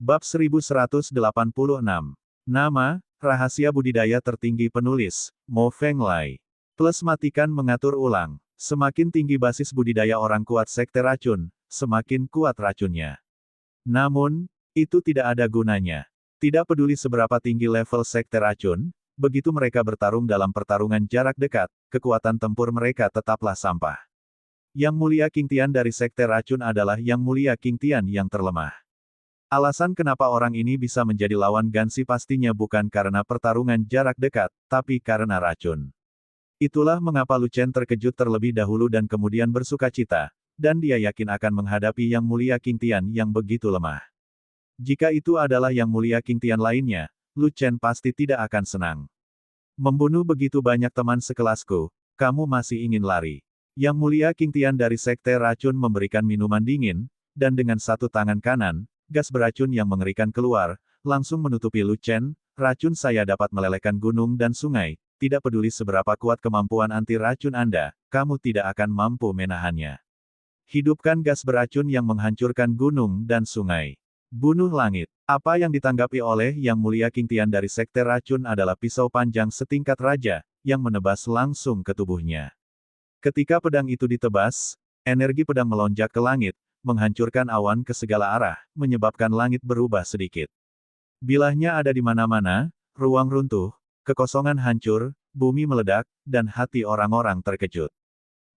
Bab 1186. Nama, rahasia budidaya tertinggi penulis, Mo Fenglai. Plus matikan mengatur ulang. Semakin tinggi basis budidaya orang kuat sekte racun, semakin kuat racunnya. Namun, itu tidak ada gunanya. Tidak peduli seberapa tinggi level sekte racun, begitu mereka bertarung dalam pertarungan jarak dekat, kekuatan tempur mereka tetaplah sampah. Yang Mulia King Tian dari sekte racun adalah Yang Mulia King Tian yang terlemah. Alasan kenapa orang ini bisa menjadi lawan Gansi pastinya bukan karena pertarungan jarak dekat, tapi karena racun. Itulah mengapa Lu Chen terkejut terlebih dahulu dan kemudian bersukacita, dan dia yakin akan menghadapi Yang Mulia King Tian yang begitu lemah. Jika itu adalah Yang Mulia King Tian lainnya, Lu Chen pasti tidak akan senang. Membunuh begitu banyak teman sekelasku, kamu masih ingin lari. Yang Mulia King Tian dari sekte racun memberikan minuman dingin, dan dengan satu tangan kanan, gas beracun yang mengerikan keluar, langsung menutupi Lu Chen. Racun saya dapat melelehkan gunung dan sungai, tidak peduli seberapa kuat kemampuan anti racun Anda, kamu tidak akan mampu menahannya. Hidupkan gas beracun yang menghancurkan gunung dan sungai. Bunuh langit. Apa yang ditanggapi oleh Yang Mulia King Tian dari sekte racun adalah pisau panjang setingkat raja, yang menebas langsung ke tubuhnya. Ketika pedang itu ditebas, energi pedang melonjak ke langit, menghancurkan awan ke segala arah, menyebabkan langit berubah sedikit. Bilahnya ada di mana-mana, ruang runtuh, kekosongan hancur, bumi meledak, dan hati orang-orang terkejut.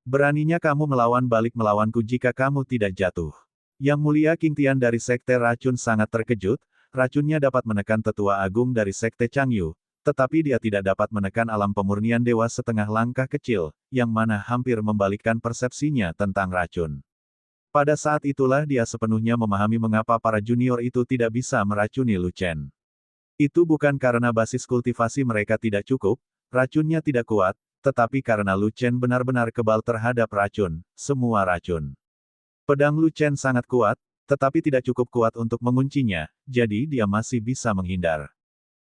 Beraninya kamu melawan balik melawanku jika kamu tidak jatuh. Yang Mulia King Tian dari sekte racun sangat terkejut, racunnya dapat menekan tetua agung dari sekte Changyu, tetapi dia tidak dapat menekan alam pemurnian dewa setengah langkah kecil, yang mana hampir membalikkan persepsinya tentang racun. Pada saat itulah dia sepenuhnya memahami mengapa para junior itu tidak bisa meracuni Lu Chen. Itu bukan karena basis kultivasi mereka tidak cukup, racunnya tidak kuat, tetapi karena Lu Chen benar-benar kebal terhadap racun, semua racun. Pedang Lu Chen sangat kuat, tetapi tidak cukup kuat untuk menguncinya, jadi dia masih bisa menghindar.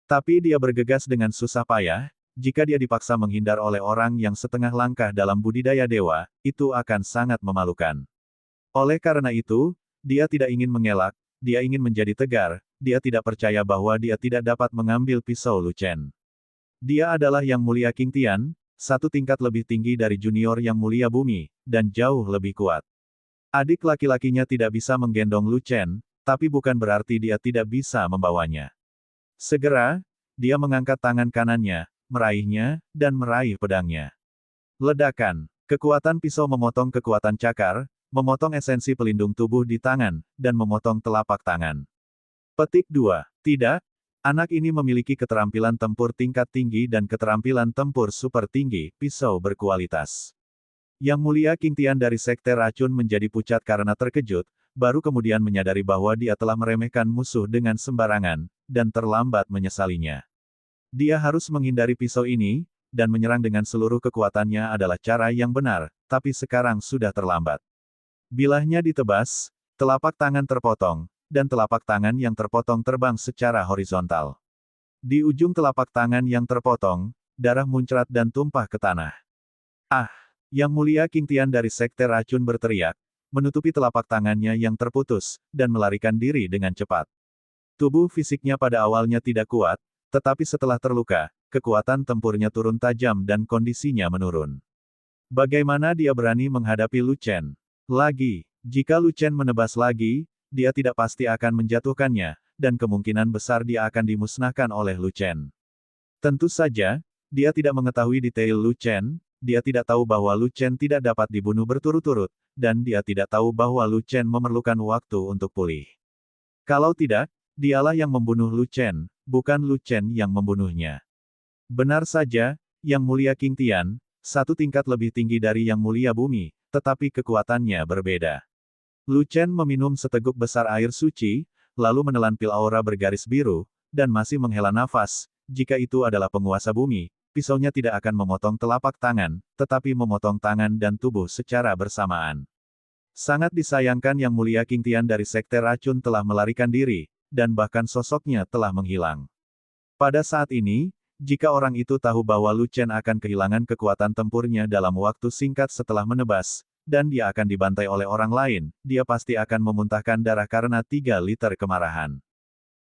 Tapi dia bergegas dengan susah payah, jika dia dipaksa menghindar oleh orang yang setengah langkah dalam budidaya dewa, itu akan sangat memalukan. Oleh karena itu, dia tidak ingin mengelak, dia ingin menjadi tegar, dia tidak percaya bahwa dia tidak dapat mengambil pisau Lu Chen. Dia adalah Yang Mulia King Tian, satu tingkat lebih tinggi dari junior Yang Mulia Bumi, dan jauh lebih kuat. Adik laki-lakinya tidak bisa menggendong Lu Chen, tapi bukan berarti dia tidak bisa membawanya. Segera, dia mengangkat tangan kanannya, meraihnya, dan meraih pedangnya. Ledakan. Kekuatan pisau memotong kekuatan cakar, memotong esensi pelindung tubuh di tangan, dan memotong telapak tangan. Petik 2. Tidak, anak ini memiliki keterampilan tempur tingkat tinggi dan keterampilan tempur super tinggi, pisau berkualitas. Yang Mulia King Tian dari sekte racun menjadi pucat karena terkejut, baru kemudian menyadari bahwa dia telah meremehkan musuh dengan sembarangan, dan terlambat menyesalinya. Dia harus menghindari pisau ini, dan menyerang dengan seluruh kekuatannya adalah cara yang benar, tapi sekarang sudah terlambat. Bilahnya ditebas, telapak tangan terpotong, dan telapak tangan yang terpotong terbang secara horizontal. Di ujung telapak tangan yang terpotong, darah muncrat dan tumpah ke tanah. Ah! Yang Mulia King Tian dari sekte racun berteriak, menutupi telapak tangannya yang terputus, dan melarikan diri dengan cepat. Tubuh fisiknya pada awalnya tidak kuat, tetapi setelah terluka, kekuatan tempurnya turun tajam dan kondisinya menurun. Bagaimana dia berani menghadapi Lu Chen? Lagi, jika Lu Chen menebas lagi, dia tidak pasti akan menjatuhkannya, dan kemungkinan besar dia akan dimusnahkan oleh Lu Chen. Tentu saja, dia tidak mengetahui detail Lu Chen, dia tidak tahu bahwa Lu Chen tidak dapat dibunuh berturut-turut, dan dia tidak tahu bahwa Lu Chen memerlukan waktu untuk pulih. Kalau tidak, dialah yang membunuh Lu Chen, bukan Lu Chen yang membunuhnya. Benar saja, Yang Mulia King Tian, satu tingkat lebih tinggi dari Yang Mulia Bumi, tetapi kekuatannya berbeda. Lu Chen meminum seteguk besar air suci, lalu menelan pil aura bergaris biru, dan masih menghela nafas. Jika itu adalah penguasa bumi, pisaunya tidak akan memotong telapak tangan, tetapi memotong tangan dan tubuh secara bersamaan. Sangat disayangkan Yang Mulia King Tian dari sekte racun telah melarikan diri, dan bahkan sosoknya telah menghilang. Pada saat ini, jika orang itu tahu bahwa Lu Chen akan kehilangan kekuatan tempurnya dalam waktu singkat setelah menebas, dan dia akan dibantai oleh orang lain, dia pasti akan memuntahkan darah karena 3 liter kemarahan.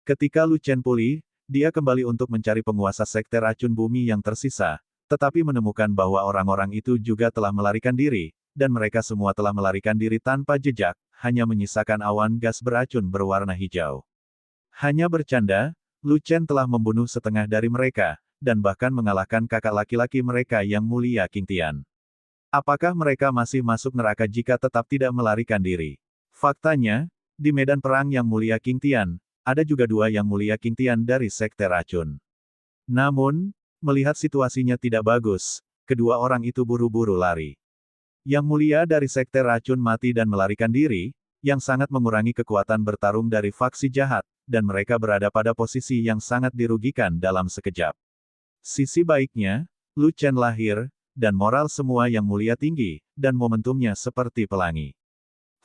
Ketika Lu Chen pulih, dia kembali untuk mencari penguasa sekte racun bumi yang tersisa, tetapi menemukan bahwa orang-orang itu juga telah melarikan diri, dan mereka semua telah melarikan diri tanpa jejak, hanya menyisakan awan gas beracun berwarna hijau. Hanya bercanda, Lu Chen telah membunuh setengah dari mereka, dan bahkan mengalahkan kakak laki-laki mereka yang mulia Qing Tian. Apakah mereka masih masuk neraka jika tetap tidak melarikan diri? Faktanya, di medan perang yang mulia Qing Tian, ada juga dua yang mulia Qing Tian dari sekte racun. Namun, melihat situasinya tidak bagus, kedua orang itu buru-buru lari. Yang mulia dari sekte racun mati dan melarikan diri, yang sangat mengurangi kekuatan bertarung dari faksi jahat, dan mereka berada pada posisi yang sangat dirugikan dalam sekejap. Sisi baiknya, Lu Chen lahir, dan moral semua yang mulia tinggi, dan momentumnya seperti pelangi.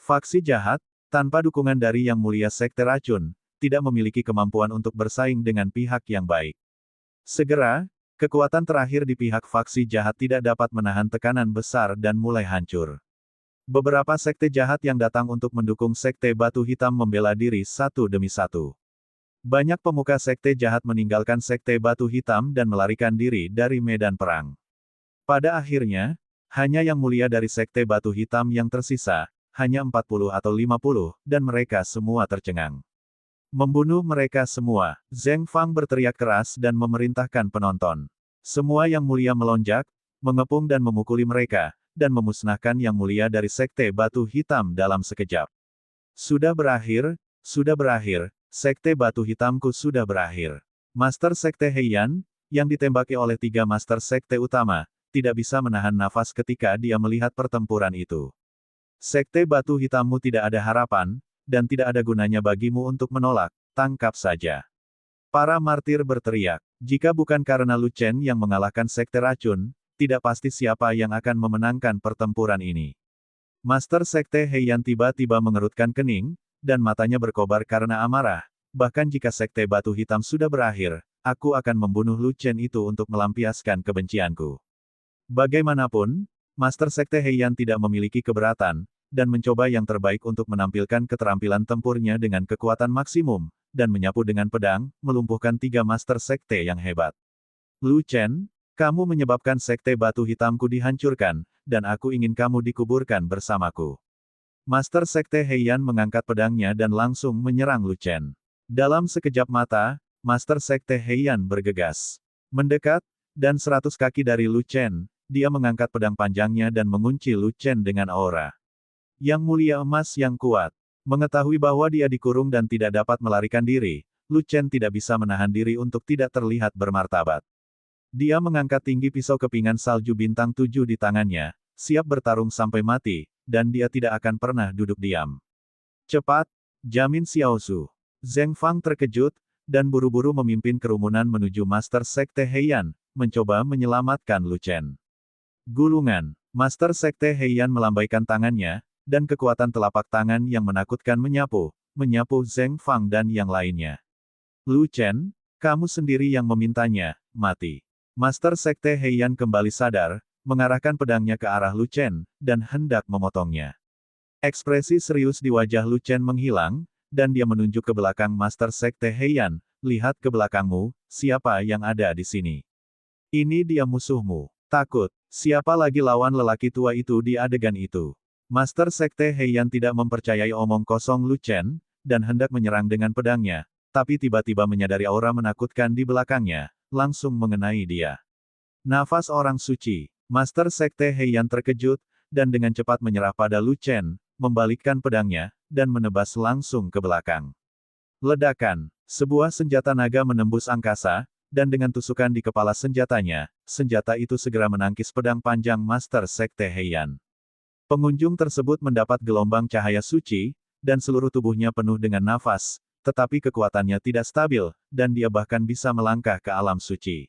Faksi jahat, tanpa dukungan dari yang mulia sekte racun, tidak memiliki kemampuan untuk bersaing dengan pihak yang baik. Segera, kekuatan terakhir di pihak faksi jahat tidak dapat menahan tekanan besar dan mulai hancur. Beberapa sekte jahat yang datang untuk mendukung sekte batu hitam membela diri satu demi satu. Banyak pemuka sekte jahat meninggalkan sekte batu hitam dan melarikan diri dari medan perang. Pada akhirnya, hanya yang mulia dari sekte batu hitam yang tersisa, hanya 40 atau 50, dan mereka semua tercengang. Membunuh mereka semua, Zheng Fang berteriak keras dan memerintahkan penonton. Semua yang mulia melonjak, mengepung dan memukuli mereka, dan memusnahkan yang mulia dari sekte batu hitam dalam sekejap. Sudah berakhir, sekte batu hitamku sudah berakhir. Master sekte Heian, yang ditembaki oleh 3 master sekte utama, tidak bisa menahan nafas ketika dia melihat pertempuran itu. Sekte batu hitammu tidak ada harapan, dan tidak ada gunanya bagimu untuk menolak, tangkap saja. Para martir berteriak, jika bukan karena Lu Chen yang mengalahkan sekte racun, tidak pasti siapa yang akan memenangkan pertempuran ini. Master sekte Heian tiba-tiba mengerutkan kening, dan matanya berkobar karena amarah, bahkan jika sekte batu hitam sudah berakhir, aku akan membunuh Lu Chen itu untuk melampiaskan kebencianku. Bagaimanapun, Master Sekte Heian tidak memiliki keberatan, dan mencoba yang terbaik untuk menampilkan keterampilan tempurnya dengan kekuatan maksimum, dan menyapu dengan pedang, melumpuhkan 3 Master Sekte yang hebat. Lu Chen, kamu menyebabkan Sekte Batu Hitamku dihancurkan, dan aku ingin kamu dikuburkan bersamaku. Master Sekte Heian mengangkat pedangnya dan langsung menyerang Lu Chen. Dalam sekejap mata, Master Sekte Heian bergegas. Mendekat, dan 100 kaki dari Lu Chen, dia mengangkat pedang panjangnya dan mengunci Lu Chen dengan aura. Yang mulia emas yang kuat. Mengetahui bahwa dia dikurung dan tidak dapat melarikan diri, Lu Chen tidak bisa menahan diri untuk tidak terlihat bermartabat. Dia mengangkat tinggi pisau kepingan salju bintang 7 di tangannya, siap bertarung sampai mati, dan dia tidak akan pernah duduk diam. Cepat, jamin Xiaozu. Zheng Fang terkejut, dan buru-buru memimpin kerumunan menuju Master Sekte Heian, mencoba menyelamatkan Lu Chen. Gulungan. Master Sekte Heian melambaikan tangannya, dan kekuatan telapak tangan yang menakutkan menyapu Zheng Fang dan yang lainnya. Lu Chen, kamu sendiri yang memintanya, mati. Master Sekte Heian kembali sadar, mengarahkan pedangnya ke arah Lu Chen, dan hendak memotongnya. Ekspresi serius di wajah Lu Chen menghilang, dan dia menunjuk ke belakang Master Sekte Heian, lihat ke belakangmu, siapa yang ada di sini. Ini dia musuhmu. Takut. Siapa lagi lawan lelaki tua itu di adegan itu? Master Sekte Heian tidak mempercayai omong kosong Lu Chen, dan hendak menyerang dengan pedangnya, tapi tiba-tiba menyadari aura menakutkan di belakangnya, langsung mengenai dia. Nafas orang suci. Master Sekte Heian terkejut, dan dengan cepat menyerah pada Lu Chen, membalikkan pedangnya, dan menebas langsung ke belakang. Ledakan. Sebuah senjata naga menembus angkasa, dan dengan tusukan di kepala senjatanya, senjata itu segera menangkis pedang panjang Master Sekte Heian. Pengunjung tersebut mendapat gelombang cahaya suci, dan seluruh tubuhnya penuh dengan nafas, tetapi kekuatannya tidak stabil, dan dia bahkan bisa melangkah ke alam suci.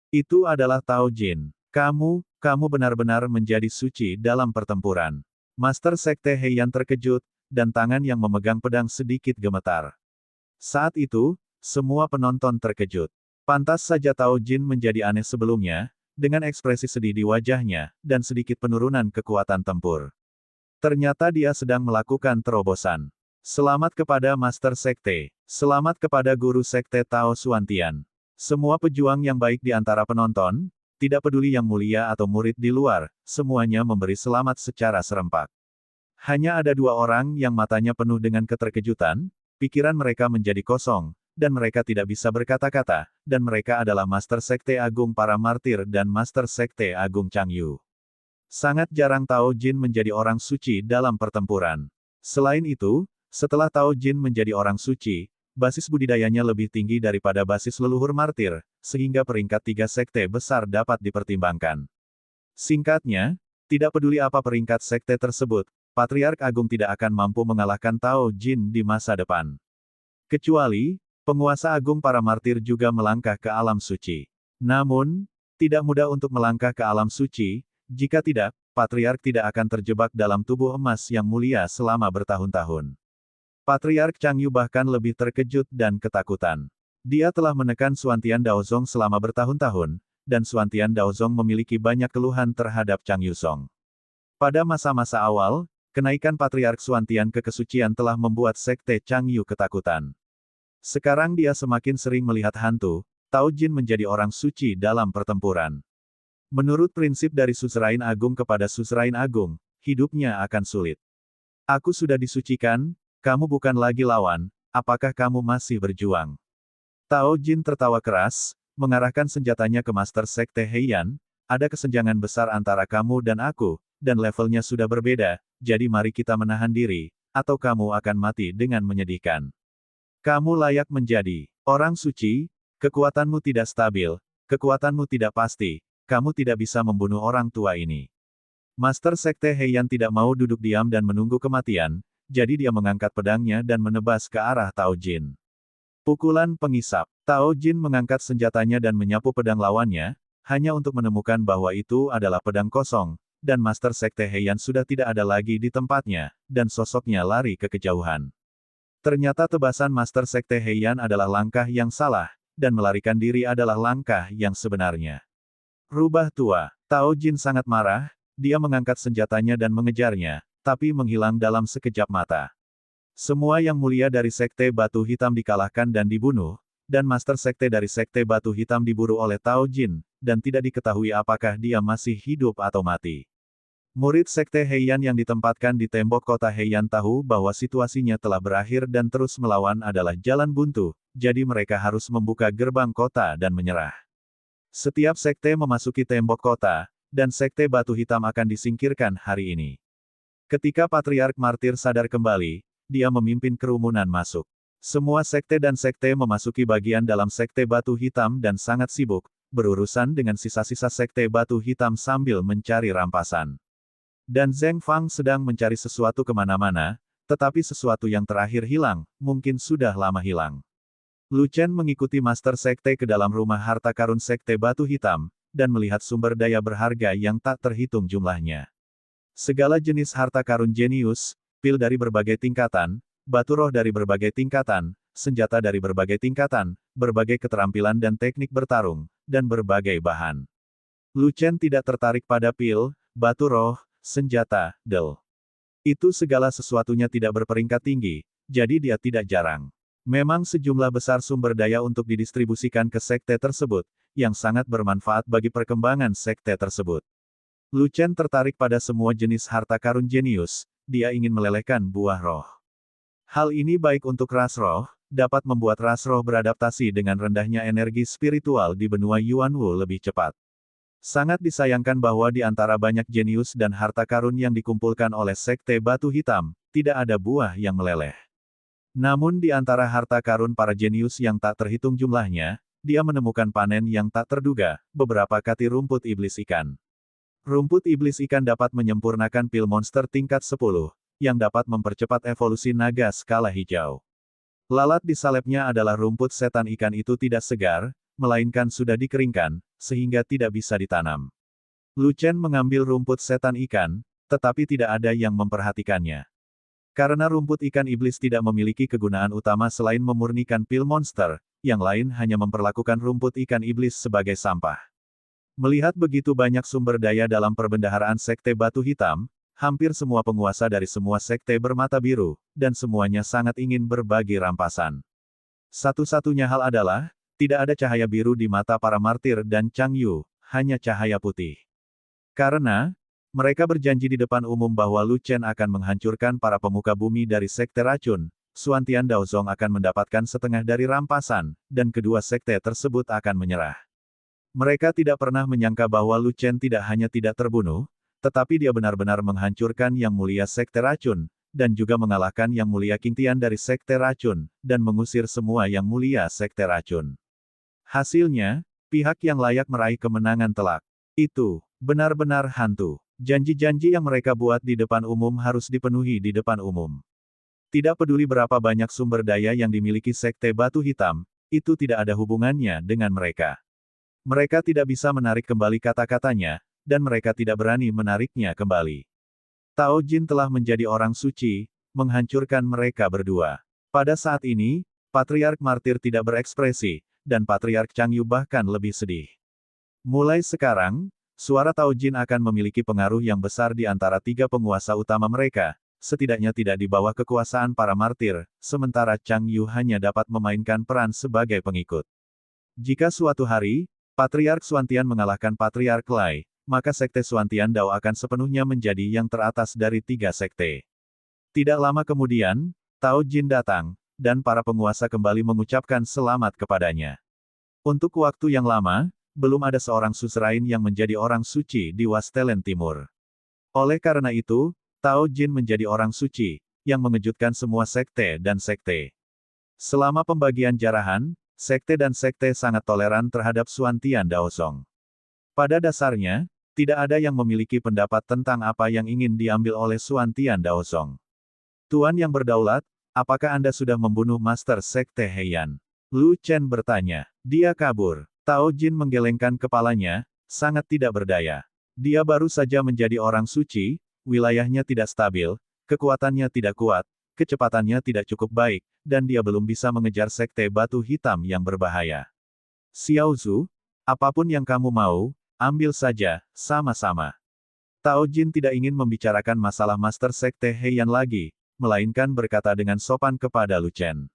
Itu adalah Tao Jin. Kamu benar-benar menjadi suci dalam pertempuran. Master Sekte Heian terkejut, dan tangan yang memegang pedang sedikit gemetar. Saat itu, semua penonton terkejut. Pantas saja Tao Jin menjadi aneh sebelumnya, dengan ekspresi sedih di wajahnya, dan sedikit penurunan kekuatan tempur. Ternyata dia sedang melakukan terobosan. Selamat kepada Master Sekte. Selamat kepada Guru Sekte Tao Suantian. Semua pejuang yang baik di antara penonton, tidak peduli yang mulia atau murid di luar, semuanya memberi selamat secara serempak. Hanya ada dua orang yang matanya penuh dengan keterkejutan, pikiran mereka menjadi kosong, dan mereka tidak bisa berkata-kata, dan mereka adalah Master Sekte Agung para Martir dan Master Sekte Agung Changyu. Sangat jarang Tao Jin menjadi orang suci dalam pertempuran. Selain itu, setelah Tao Jin menjadi orang suci, basis budidayanya lebih tinggi daripada basis leluhur martir, sehingga peringkat 3 sekte besar dapat dipertimbangkan. Singkatnya, tidak peduli apa peringkat sekte tersebut, Patriark Agung tidak akan mampu mengalahkan Tao Jin di masa depan. Kecuali, penguasa agung para martir juga melangkah ke alam suci. Namun, tidak mudah untuk melangkah ke alam suci, jika tidak, Patriark tidak akan terjebak dalam tubuh emas yang mulia selama bertahun-tahun. Patriark Changyu bahkan lebih terkejut dan ketakutan. Dia telah menekan Suantian Daozong selama bertahun-tahun, dan Suantian Daozong memiliki banyak keluhan terhadap Changyu Song. Pada masa-masa awal, kenaikan Patriark Suantian ke kesucian telah membuat Sekte Changyu ketakutan. Sekarang dia semakin sering melihat hantu, Tao Jin menjadi orang suci dalam pertempuran. Menurut prinsip dari suzerain agung kepada suzerain agung, hidupnya akan sulit. Aku sudah disucikan, kamu bukan lagi lawan, apakah kamu masih berjuang? Tao Jin tertawa keras, mengarahkan senjatanya ke Master Sekte Heian, ada kesenjangan besar antara kamu dan aku, dan levelnya sudah berbeda, jadi mari kita menahan diri, atau kamu akan mati dengan menyedihkan. Kamu layak menjadi orang suci, kekuatanmu tidak stabil, kekuatanmu tidak pasti, kamu tidak bisa membunuh orang tua ini. Master Sekte Heian tidak mau duduk diam dan menunggu kematian, jadi dia mengangkat pedangnya dan menebas ke arah Tao Jin. Pukulan pengisap. Tao Jin mengangkat senjatanya dan menyapu pedang lawannya, hanya untuk menemukan bahwa itu adalah pedang kosong, dan Master Sekte Heian sudah tidak ada lagi di tempatnya, dan sosoknya lari ke kejauhan. Ternyata tebasan Master Sekte Heian adalah langkah yang salah, dan melarikan diri adalah langkah yang sebenarnya. Rubah tua. Tao Jin sangat marah, dia mengangkat senjatanya dan mengejarnya, tapi menghilang dalam sekejap mata. Semua yang mulia dari Sekte Batu Hitam dikalahkan dan dibunuh, dan Master Sekte dari Sekte Batu Hitam diburu oleh Tao Jin, dan tidak diketahui apakah dia masih hidup atau mati. Murid Sekte Heian yang ditempatkan di tembok kota Heian tahu bahwa situasinya telah berakhir dan terus melawan adalah jalan buntu, jadi mereka harus membuka gerbang kota dan menyerah. Setiap sekte memasuki tembok kota, dan Sekte Batu Hitam akan disingkirkan hari ini. Ketika Patriark Martir sadar kembali, dia memimpin kerumunan masuk. Semua sekte dan sekte memasuki bagian dalam Sekte Batu Hitam dan sangat sibuk, berurusan dengan sisa-sisa Sekte Batu Hitam sambil mencari rampasan. Dan Zheng Fang sedang mencari sesuatu kemana-mana, tetapi sesuatu yang terakhir hilang, mungkin sudah lama hilang. Lu Chen mengikuti Master Sekte ke dalam rumah harta karun Sekte Batu Hitam, dan melihat sumber daya berharga yang tak terhitung jumlahnya. Segala jenis harta karun jenius, pil dari berbagai tingkatan, batu roh dari berbagai tingkatan, senjata dari berbagai tingkatan, berbagai keterampilan dan teknik bertarung, dan berbagai bahan. Lu Chen tidak tertarik pada pil, batu roh, senjata, del. Itu segala sesuatunya tidak berperingkat tinggi, jadi dia tidak jarang. Memang sejumlah besar sumber daya untuk didistribusikan ke sekte tersebut, yang sangat bermanfaat bagi perkembangan sekte tersebut. Lu Chen tertarik pada semua jenis harta karun jenius, dia ingin melelehkan buah roh. Hal ini baik untuk ras roh, dapat membuat ras roh beradaptasi dengan rendahnya energi spiritual di benua Yuanwu lebih cepat. Sangat disayangkan bahwa di antara banyak jenius dan harta karun yang dikumpulkan oleh Sekte Batu Hitam, tidak ada buah yang meleleh. Namun di antara harta karun para jenius yang tak terhitung jumlahnya, dia menemukan panen yang tak terduga, beberapa kati rumput iblis ikan. Rumput iblis ikan dapat menyempurnakan pil monster tingkat 10, yang dapat mempercepat evolusi naga skala hijau. Lalat di salepnya adalah rumput setan ikan itu tidak segar, melainkan sudah dikeringkan, sehingga tidak bisa ditanam. Lu Chen mengambil rumput setan ikan, tetapi tidak ada yang memperhatikannya. Karena rumput ikan iblis tidak memiliki kegunaan utama selain memurnikan pil monster, yang lain hanya memperlakukan rumput ikan iblis sebagai sampah. Melihat begitu banyak sumber daya dalam perbendaharaan Sekte Batu Hitam, hampir semua penguasa dari semua sekte bermata biru, dan semuanya sangat ingin berbagi rampasan. Satu-satunya hal adalah, tidak ada cahaya biru di mata para martir dan Chang Yu, hanya cahaya putih. Karena, mereka berjanji di depan umum bahwa Lu Chen akan menghancurkan para pemuka bumi dari sekte racun, Xuantian Daozong akan mendapatkan setengah dari rampasan, dan kedua sekte tersebut akan menyerah. Mereka tidak pernah menyangka bahwa Lu Chen tidak hanya tidak terbunuh, tetapi dia benar-benar menghancurkan Yang Mulia Sekte Racun, dan juga mengalahkan Yang Mulia Qingtian dari Sekte Racun, dan mengusir semua Yang Mulia Sekte Racun. Hasilnya, pihak yang layak meraih kemenangan telak. Itu benar-benar hantu. Janji-janji yang mereka buat di depan umum harus dipenuhi di depan umum. Tidak peduli berapa banyak sumber daya yang dimiliki Sekte Batu Hitam, itu tidak ada hubungannya dengan mereka. Mereka tidak bisa menarik kembali kata-katanya, dan mereka tidak berani menariknya kembali. Tao Jin telah menjadi orang suci, menghancurkan mereka berdua. Pada saat ini, Patriark Martir tidak berekspresi, dan Patriark Chang Yu bahkan lebih sedih. Mulai sekarang, suara Tao Jin akan memiliki pengaruh yang besar di antara tiga penguasa utama mereka, setidaknya tidak di bawah kekuasaan para martir, sementara Chang Yu hanya dapat memainkan peran sebagai pengikut. Jika suatu hari, Patriark Xuantian mengalahkan Patriark Lai, maka Sekte Xuantian Dao akan sepenuhnya menjadi yang teratas dari tiga sekte. Tidak lama kemudian, Tao Jin datang, dan para penguasa kembali mengucapkan selamat kepadanya. Untuk waktu yang lama, belum ada seorang suzerain yang menjadi orang suci di Wastelen Timur. Oleh karena itu, Tao Jin menjadi orang suci, yang mengejutkan semua sekte dan sekte. Selama pembagian jarahan, sekte dan sekte sangat toleran terhadap Xuantian Daozong. Pada dasarnya, tidak ada yang memiliki pendapat tentang apa yang ingin diambil oleh Xuantian Daozong. Tuan yang berdaulat, apakah Anda sudah membunuh Master Sekte Heian? Lu Chen bertanya. Dia kabur. Tao Jin menggelengkan kepalanya, sangat tidak berdaya. Dia baru saja menjadi orang suci, wilayahnya tidak stabil, kekuatannya tidak kuat, kecepatannya tidak cukup baik, dan dia belum bisa mengejar Sekte Batu Hitam yang berbahaya. Xiao Zhu, apapun yang kamu mau, ambil saja, sama-sama. Tao Jin tidak ingin membicarakan masalah Master Sekte Heian lagi, melainkan berkata dengan sopan kepada Lu Chen.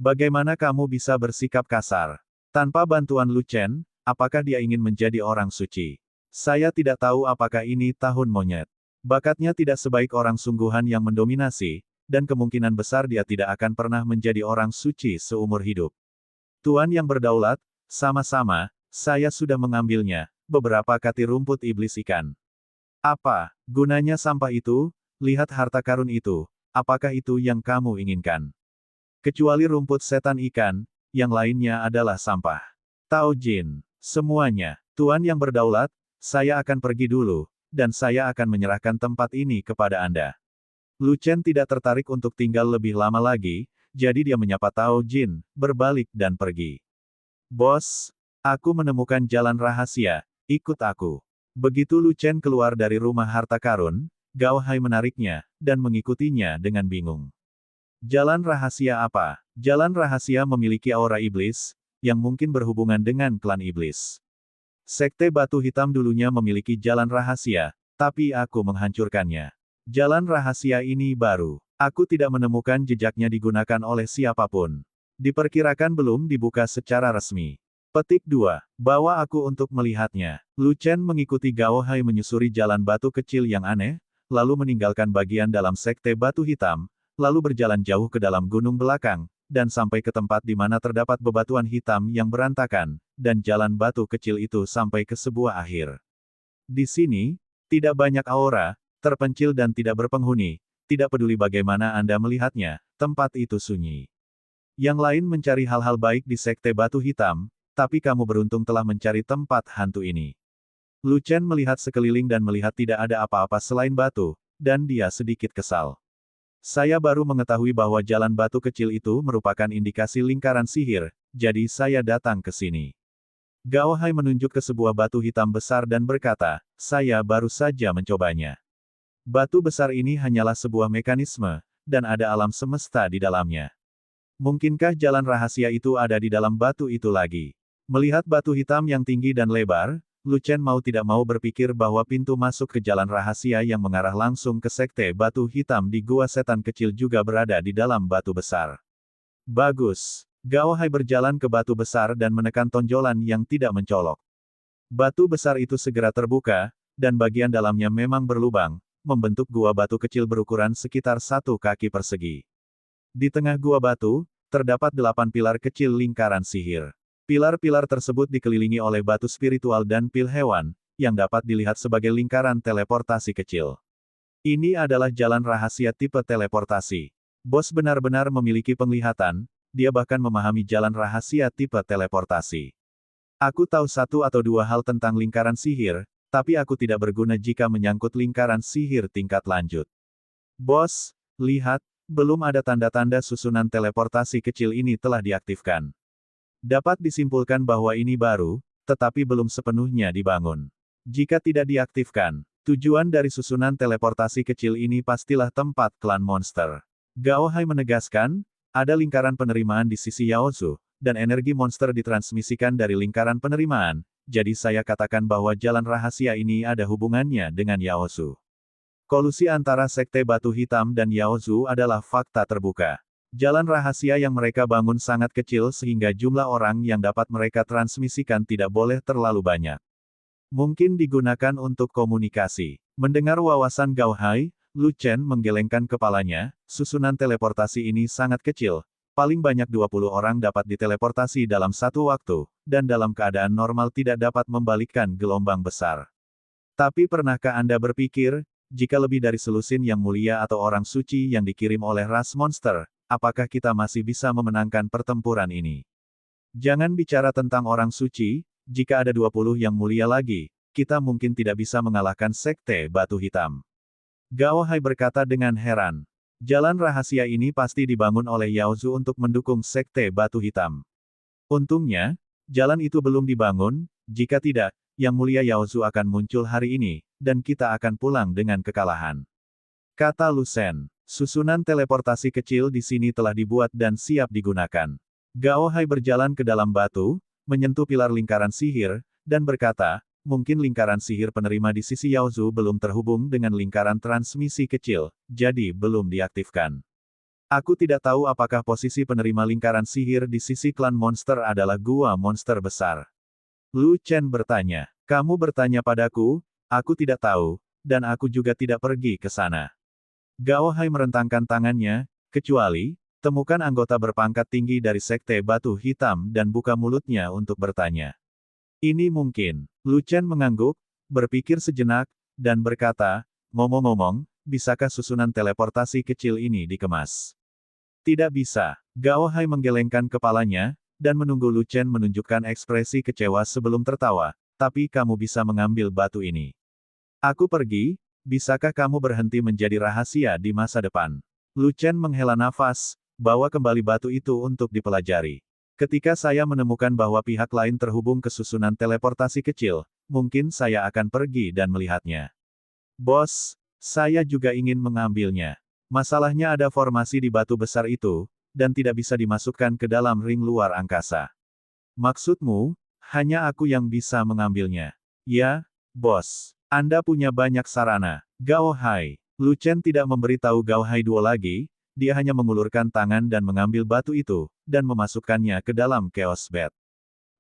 Bagaimana kamu bisa bersikap kasar? Tanpa bantuan Lu Chen, apakah dia ingin menjadi orang suci? Saya tidak tahu apakah ini tahun monyet. Bakatnya tidak sebaik orang sungguhan yang mendominasi, dan kemungkinan besar dia tidak akan pernah menjadi orang suci seumur hidup. Tuan yang berdaulat, sama-sama, saya sudah mengambilnya, beberapa kati rumput iblis ikan. Apa gunanya sampah itu? Lihat harta karun itu, apakah itu yang kamu inginkan? Kecuali rumput setan ikan, yang lainnya adalah sampah. Tao Jin, semuanya, Tuan yang berdaulat, saya akan pergi dulu, dan saya akan menyerahkan tempat ini kepada Anda. Lu Chen tidak tertarik untuk tinggal lebih lama lagi, jadi dia menyapa Tao Jin, berbalik dan pergi. Bos, aku menemukan jalan rahasia, ikut aku. Begitu Lu Chen keluar dari rumah harta karun, Gao Hai menariknya, dan mengikutinya dengan bingung. Jalan rahasia apa? Jalan rahasia memiliki aura iblis, yang mungkin berhubungan dengan klan iblis. Sekte Batu Hitam dulunya memiliki jalan rahasia, tapi aku menghancurkannya. Jalan rahasia ini baru. Aku tidak menemukan jejaknya digunakan oleh siapapun. Diperkirakan belum dibuka secara resmi. Petik 2. Bawa aku untuk melihatnya. Lu Chen mengikuti Gao Hai menyusuri jalan batu kecil yang aneh, lalu meninggalkan bagian dalam Sekte Batu Hitam, lalu berjalan jauh ke dalam gunung belakang, dan sampai ke tempat di mana terdapat bebatuan hitam yang berantakan, dan jalan batu kecil itu sampai ke sebuah akhir. Di sini, tidak banyak aura, terpencil dan tidak berpenghuni, tidak peduli bagaimana Anda melihatnya, tempat itu sunyi. Yang lain mencari hal-hal baik di Sekte Batu Hitam, tapi kamu beruntung telah mencari tempat hantu ini. Lu Chen melihat sekeliling dan melihat tidak ada apa-apa selain batu, dan dia sedikit kesal. Saya baru mengetahui bahwa jalan batu kecil itu merupakan indikasi lingkaran sihir, jadi saya datang ke sini. Gao Hai menunjuk ke sebuah batu hitam besar dan berkata, saya baru saja mencobanya. Batu besar ini hanyalah sebuah mekanisme, dan ada alam semesta di dalamnya. Mungkinkah jalan rahasia itu ada di dalam batu itu lagi? Melihat batu hitam yang tinggi dan lebar, Lu Chen mau tidak mau berpikir bahwa pintu masuk ke jalan rahasia yang mengarah langsung ke Sekte Batu Hitam di Gua Setan Kecil juga berada di dalam batu besar. Bagus. Gao Hai berjalan ke batu besar dan menekan tonjolan yang tidak mencolok. Batu besar itu segera terbuka, dan bagian dalamnya memang berlubang, membentuk gua batu kecil berukuran sekitar 1 kaki persegi. Di tengah gua batu, terdapat 8 pilar kecil lingkaran sihir. Pilar-pilar tersebut dikelilingi oleh batu spiritual dan pil hewan, yang dapat dilihat sebagai lingkaran teleportasi kecil. Ini adalah jalan rahasia tipe teleportasi. Bos benar-benar memiliki penglihatan, dia bahkan memahami jalan rahasia tipe teleportasi. Aku tahu 1 atau 2 hal tentang lingkaran sihir, tapi aku tidak berguna jika menyangkut lingkaran sihir tingkat lanjut. Bos, lihat, belum ada tanda-tanda susunan teleportasi kecil ini telah diaktifkan. Dapat disimpulkan bahwa ini baru, tetapi belum sepenuhnya dibangun. Jika tidak diaktifkan, tujuan dari susunan teleportasi kecil ini pastilah tempat klan monster. Gao Hai menegaskan, ada lingkaran penerimaan di sisi Yaozu, dan energi monster ditransmisikan dari lingkaran penerimaan, jadi saya katakan bahwa jalan rahasia ini ada hubungannya dengan Yaozu. Kolusi antara Sekte Batu Hitam dan Yaozu adalah fakta terbuka. Jalan rahasia yang mereka bangun sangat kecil sehingga jumlah orang yang dapat mereka transmisikan tidak boleh terlalu banyak. Mungkin digunakan untuk komunikasi. Mendengar wawasan Gao Hai, Lu Chen menggelengkan kepalanya, susunan teleportasi ini sangat kecil, paling banyak 20 orang dapat diteleportasi dalam satu waktu, dan dalam keadaan normal tidak dapat membalikkan gelombang besar. Tapi pernahkah Anda berpikir, jika lebih dari selusin yang mulia atau orang suci yang dikirim oleh ras monster, apakah kita masih bisa memenangkan pertempuran ini? Jangan bicara tentang orang suci, jika ada 20 yang mulia lagi, kita mungkin tidak bisa mengalahkan Sekte Batu Hitam. Gao Hai berkata dengan heran. Jalan rahasia ini pasti dibangun oleh Yaozu untuk mendukung Sekte Batu Hitam. Untungnya, jalan itu belum dibangun, jika tidak, Yang Mulia Yaozu akan muncul hari ini, dan kita akan pulang dengan kekalahan. Kata Lu Shen. Susunan teleportasi kecil di sini telah dibuat dan siap digunakan. Gao Hai berjalan ke dalam batu, menyentuh pilar lingkaran sihir, dan berkata, mungkin lingkaran sihir penerima di sisi Yaozu belum terhubung dengan lingkaran transmisi kecil, jadi belum diaktifkan. Aku tidak tahu apakah posisi penerima lingkaran sihir di sisi klan monster adalah gua monster besar. Lu Chen bertanya, kamu bertanya padaku, aku tidak tahu, dan aku juga tidak pergi ke sana. Gao Hai merentangkan tangannya, kecuali, temukan anggota berpangkat tinggi dari Sekte Batu Hitam dan buka mulutnya untuk bertanya. Ini mungkin. Lu Chen mengangguk, berpikir sejenak, dan berkata, ngomong-ngomong, bisakah susunan teleportasi kecil ini dikemas? Tidak bisa. Gao Hai menggelengkan kepalanya, dan menunggu Lu Chen menunjukkan ekspresi kecewa sebelum tertawa, tapi kamu bisa mengambil batu ini. Aku pergi. Bisakah kamu berhenti menjadi rahasia di masa depan? Lu Chen menghela nafas, bawa kembali batu itu untuk dipelajari. Ketika saya menemukan bahwa pihak lain terhubung ke susunan teleportasi kecil, mungkin saya akan pergi dan melihatnya. Bos, saya juga ingin mengambilnya. Masalahnya ada formasi di batu besar itu, dan tidak bisa dimasukkan ke dalam ring luar angkasa. Maksudmu, hanya aku yang bisa mengambilnya? Ya, bos. Anda punya banyak sarana. Gao Hai. Lu Chen tidak memberitahu Gao Hai dua lagi, dia hanya mengulurkan tangan dan mengambil batu itu, dan memasukkannya ke dalam Chaos Bed.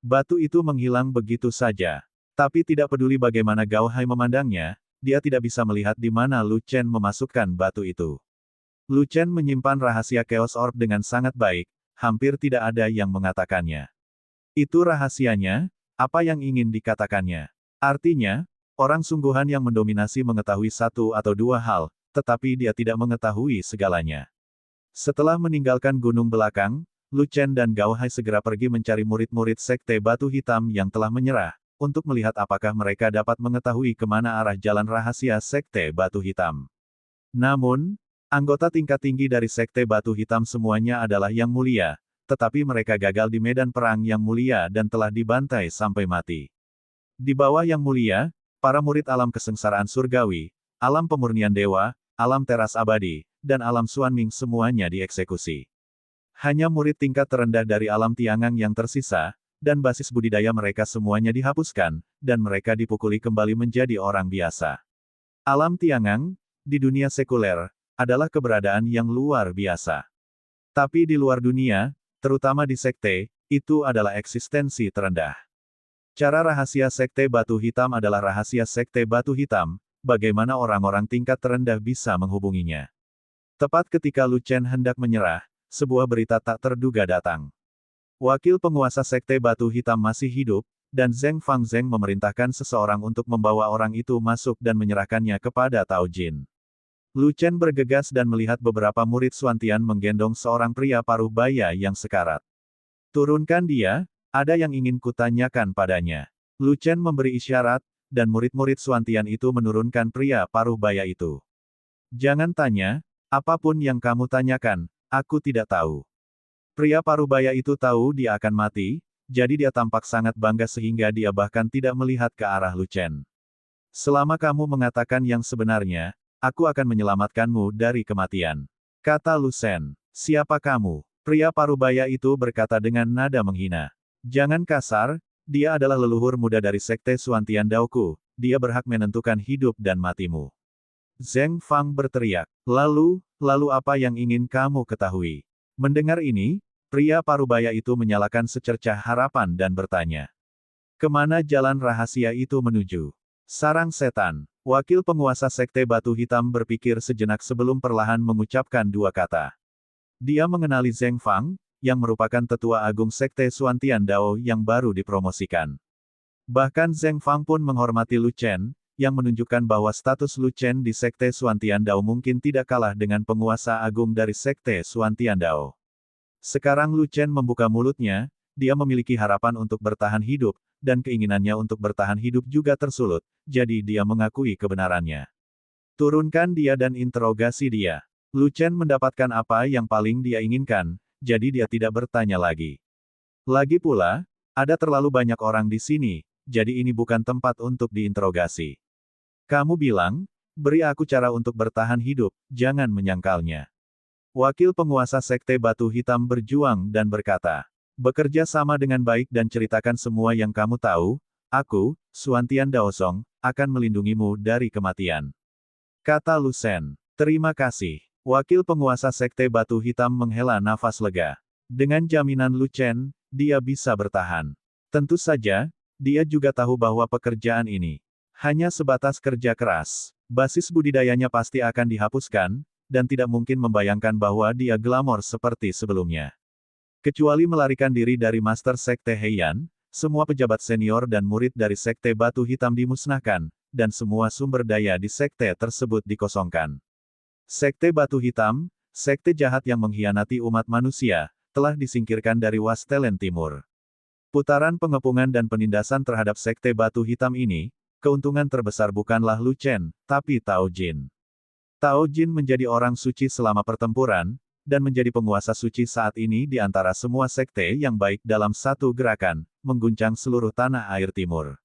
Batu itu menghilang begitu saja. Tapi tidak peduli bagaimana Gao Hai memandangnya, dia tidak bisa melihat di mana Lu Chen memasukkan batu itu. Lu Chen menyimpan rahasia Chaos Orb dengan sangat baik, hampir tidak ada yang mengatakannya. Itu rahasianya, apa yang ingin dikatakannya? Artinya, orang sungguhan yang mendominasi mengetahui 1 atau 2 hal, tetapi dia tidak mengetahui segalanya. Setelah meninggalkan gunung belakang, Lu Chen dan Gao Hai segera pergi mencari murid-murid Sekte Batu Hitam yang telah menyerah, untuk melihat apakah mereka dapat mengetahui kemana arah jalan rahasia Sekte Batu Hitam. Namun, anggota tingkat tinggi dari Sekte Batu Hitam semuanya adalah Yang Mulia, tetapi mereka gagal di medan perang Yang Mulia dan telah dibantai sampai mati. Di bawah Yang Mulia, para murid alam kesengsaraan surgawi, alam pemurnian dewa, alam teras abadi, dan alam Xuanming semuanya dieksekusi. Hanya murid tingkat terendah dari alam Tiangang yang tersisa, dan basis budidaya mereka semuanya dihapuskan, dan mereka dipukuli kembali menjadi orang biasa. Alam Tiangang, di dunia sekuler, adalah keberadaan yang luar biasa. Tapi di luar dunia, terutama di sekte, itu adalah eksistensi terendah. Cara rahasia Sekte Batu Hitam adalah rahasia Sekte Batu Hitam, bagaimana orang-orang tingkat terendah bisa menghubunginya. Tepat ketika Lu Chen hendak menyerah, sebuah berita tak terduga datang. Wakil penguasa Sekte Batu Hitam masih hidup, dan Zheng Fangzheng memerintahkan seseorang untuk membawa orang itu masuk dan menyerahkannya kepada Tao Jin. Lu Chen bergegas dan melihat beberapa murid Xuantian menggendong seorang pria paruh baya yang sekarat. Turunkan dia, ada yang ingin kutanyakan padanya. Lu Chen memberi isyarat, dan murid-murid Xuantian itu menurunkan pria paruh baya itu. Jangan tanya, apapun yang kamu tanyakan, aku tidak tahu. Pria paruh baya itu tahu dia akan mati, jadi dia tampak sangat bangga sehingga dia bahkan tidak melihat ke arah Lu Chen. Selama kamu mengatakan yang sebenarnya, aku akan menyelamatkanmu dari kematian. Kata Lu Chen. Siapa kamu? Pria paruh baya itu berkata dengan nada menghina. Jangan kasar, dia adalah leluhur muda dari Sekte Xuantian Daoku, dia berhak menentukan hidup dan matimu. Zheng Fang berteriak. Lalu apa yang ingin kamu ketahui? Mendengar ini, pria parubaya itu menyalakan secercah harapan dan bertanya. Kemana jalan rahasia itu menuju? Sarang setan. Wakil penguasa Sekte Batu Hitam berpikir sejenak sebelum perlahan mengucapkan dua kata. Dia mengenali Zheng Fang, yang merupakan tetua agung Sekte Xuantian Dao yang baru dipromosikan. Bahkan Zheng Fang pun menghormati Lu Chen, yang menunjukkan bahwa status Lu Chen di Sekte Xuantian Dao mungkin tidak kalah dengan penguasa agung dari Sekte Xuantian Dao. Sekarang Lu Chen membuka mulutnya, dia memiliki harapan untuk bertahan hidup, dan keinginannya untuk bertahan hidup juga tersulut, jadi dia mengakui kebenarannya. Turunkan dia dan interogasi dia. Lu Chen mendapatkan apa yang paling dia inginkan, jadi dia tidak bertanya lagi. Lagi pula, ada terlalu banyak orang di sini, jadi ini bukan tempat untuk diinterogasi. Kamu bilang, beri aku cara untuk bertahan hidup, jangan menyangkalnya. Wakil penguasa Sekte Batu Hitam berjuang dan berkata, bekerja sama dengan baik dan ceritakan semua yang kamu tahu, aku, Xuantian Daosong, akan melindungimu dari kematian. Kata Lu Chen. Terima kasih. Wakil penguasa Sekte Batu Hitam menghela nafas lega. Dengan jaminan Lu Chen, dia bisa bertahan. Tentu saja, dia juga tahu bahwa pekerjaan ini hanya sebatas kerja keras. Basis budidayanya pasti akan dihapuskan, dan tidak mungkin membayangkan bahwa dia glamor seperti sebelumnya. Kecuali melarikan diri dari Master Sekte Heian, semua pejabat senior dan murid dari Sekte Batu Hitam dimusnahkan, dan semua sumber daya di sekte tersebut dikosongkan. Sekte Batu Hitam, sekte jahat yang mengkhianati umat manusia, telah disingkirkan dari Wastelen Timur. Putaran pengepungan dan penindasan terhadap Sekte Batu Hitam ini, keuntungan terbesar bukanlah Lu Chen, tapi Tao Jin. Tao Jin menjadi orang suci selama pertempuran, dan menjadi penguasa suci saat ini di antara semua sekte yang baik dalam satu gerakan, mengguncang seluruh tanah air timur.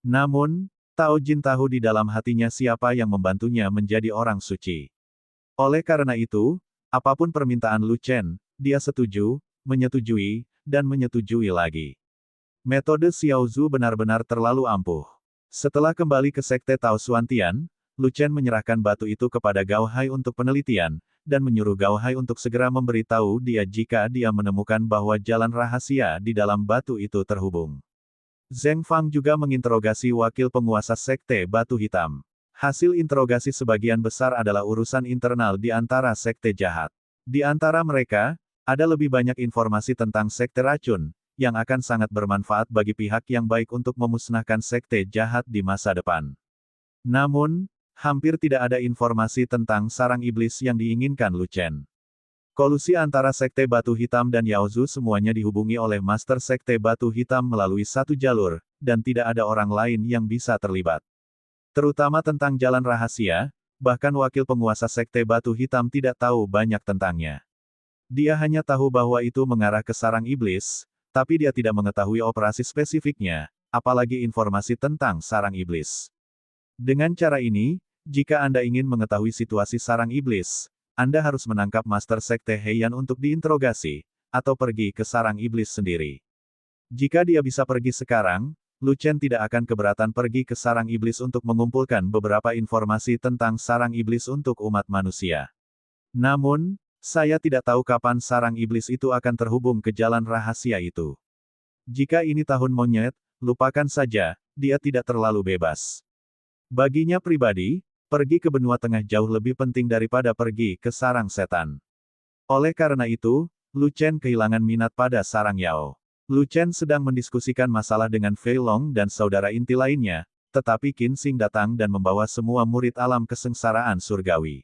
Namun, Tao Jin tahu di dalam hatinya siapa yang membantunya menjadi orang suci. Oleh karena itu, apapun permintaan Lu Chen, dia setuju, menyetujui, dan menyetujui lagi. Metode Xiao Zhu benar-benar terlalu ampuh. Setelah kembali ke Sekte Tao Xuantian, Lu Chen menyerahkan batu itu kepada Gao Hai untuk penelitian, dan menyuruh Gao Hai untuk segera memberitahu dia jika dia menemukan bahwa jalan rahasia di dalam batu itu terhubung. Zheng Fang juga menginterogasi wakil penguasa Sekte Batu Hitam. Hasil interogasi sebagian besar adalah urusan internal di antara sekte jahat. Di antara mereka, ada lebih banyak informasi tentang sekte racun, yang akan sangat bermanfaat bagi pihak yang baik untuk memusnahkan sekte jahat di masa depan. Namun, hampir tidak ada informasi tentang sarang iblis yang diinginkan Lu Chen. Kolusi antara Sekte Batu Hitam dan Yaozu semuanya dihubungi oleh Master Sekte Batu Hitam melalui satu jalur, dan tidak ada orang lain yang bisa terlibat. Terutama tentang jalan rahasia, bahkan wakil penguasa Sekte Batu Hitam tidak tahu banyak tentangnya. Dia hanya tahu bahwa itu mengarah ke sarang iblis, tapi dia tidak mengetahui operasi spesifiknya, apalagi informasi tentang sarang iblis. Dengan cara ini, jika Anda ingin mengetahui situasi sarang iblis, Anda harus menangkap Master Sekte Heian untuk diinterogasi, atau pergi ke sarang iblis sendiri. Jika dia bisa pergi sekarang, Lu Chen tidak akan keberatan pergi ke sarang iblis untuk mengumpulkan beberapa informasi tentang sarang iblis untuk umat manusia. Namun, saya tidak tahu kapan sarang iblis itu akan terhubung ke jalan rahasia itu. Jika ini tahun monyet, lupakan saja, dia tidak terlalu bebas. Baginya pribadi, pergi ke benua tengah jauh lebih penting daripada pergi ke sarang setan. Oleh karena itu, Lu Chen kehilangan minat pada sarang Yao. Lu Chen sedang mendiskusikan masalah dengan Fei Long dan saudara inti lainnya, tetapi Qin Xing datang dan membawa semua murid alam kesengsaraan surgawi.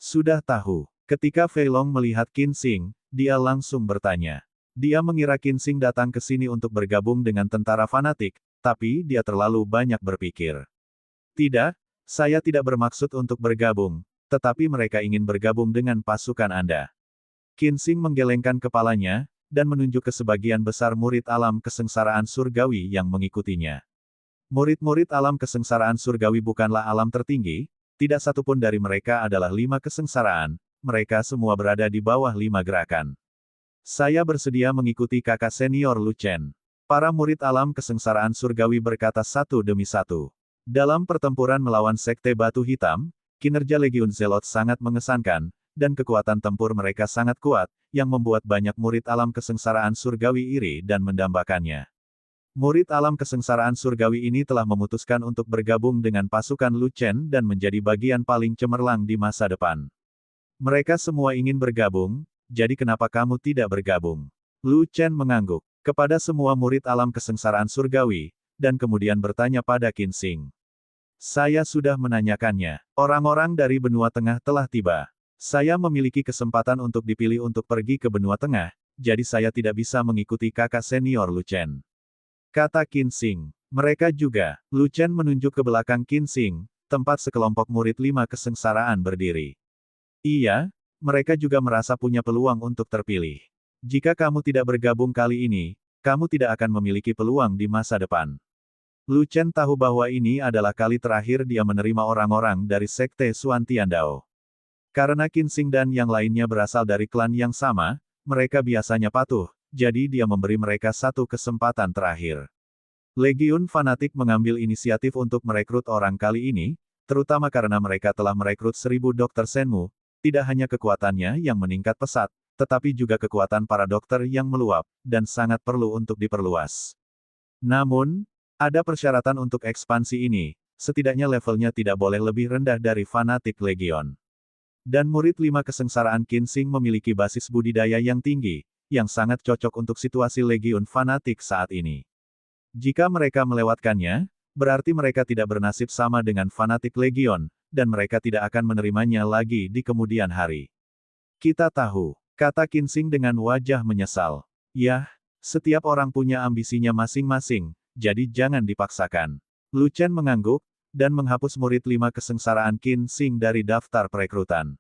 Sudah tahu, ketika Fei Long melihat Qin Xing, dia langsung bertanya. Dia mengira Qin Xing datang ke sini untuk bergabung dengan tentara fanatik, tapi dia terlalu banyak berpikir. Tidak, saya tidak bermaksud untuk bergabung, tetapi mereka ingin bergabung dengan pasukan Anda. Qin Xing menggelengkan kepalanya, dan menunjuk ke sebagian besar murid alam kesengsaraan surgawi yang mengikutinya. Murid-murid alam kesengsaraan surgawi bukanlah alam tertinggi, tidak satupun dari mereka adalah 5 kesengsaraan, mereka semua berada di bawah 5 gerakan. Saya bersedia mengikuti kakak senior Lu Chen. Para murid alam kesengsaraan surgawi berkata satu demi satu. Dalam pertempuran melawan Sekte Batu Hitam, kinerja Legiun Zelot sangat mengesankan, dan kekuatan tempur mereka sangat kuat, yang membuat banyak murid alam kesengsaraan surgawi iri dan mendambakannya. Murid alam kesengsaraan surgawi ini telah memutuskan untuk bergabung dengan pasukan Lu Chen dan menjadi bagian paling cemerlang di masa depan. Mereka semua ingin bergabung, jadi kenapa kamu tidak bergabung? Lu Chen mengangguk kepada semua murid alam kesengsaraan surgawi, dan kemudian bertanya pada Qin Xing. Saya sudah menanyakannya. Orang-orang dari benua tengah telah tiba. Saya memiliki kesempatan untuk dipilih untuk pergi ke benua tengah, jadi saya tidak bisa mengikuti kakak senior Lu Chen. Kata Qin Xing. Mereka juga. Lu Chen menunjuk ke belakang Qin Xing, tempat sekelompok murid 5 kesengsaraan berdiri. Iya, mereka juga merasa punya peluang untuk terpilih. Jika kamu tidak bergabung kali ini, kamu tidak akan memiliki peluang di masa depan. Lu Chen tahu bahwa ini adalah kali terakhir dia menerima orang-orang dari Sekte Xuan Tiandao. Karena Qin Xing dan yang lainnya berasal dari klan yang sama, mereka biasanya patuh, jadi dia memberi mereka satu kesempatan terakhir. Legiun Fanatik mengambil inisiatif untuk merekrut orang kali ini, terutama karena mereka telah merekrut 1000 dokter Senmu, tidak hanya kekuatannya yang meningkat pesat, tetapi juga kekuatan para dokter yang meluap, dan sangat perlu untuk diperluas. Namun, ada persyaratan untuk ekspansi ini, setidaknya levelnya tidak boleh lebih rendah dari Fanatik Legion. Dan murid 5 kesengsaraan Qin Xing memiliki basis budidaya yang tinggi, yang sangat cocok untuk situasi Legiun Fanatik saat ini. Jika mereka melewatkannya, berarti mereka tidak bernasib sama dengan Fanatik Legion, dan mereka tidak akan menerimanya lagi di kemudian hari. Kita tahu, kata Qin Xing dengan wajah menyesal. Yah, setiap orang punya ambisinya masing-masing, jadi jangan dipaksakan. Lu Chen mengangguk, dan menghapus murid 5 kesengsaraan Qin Xing dari daftar perekrutan.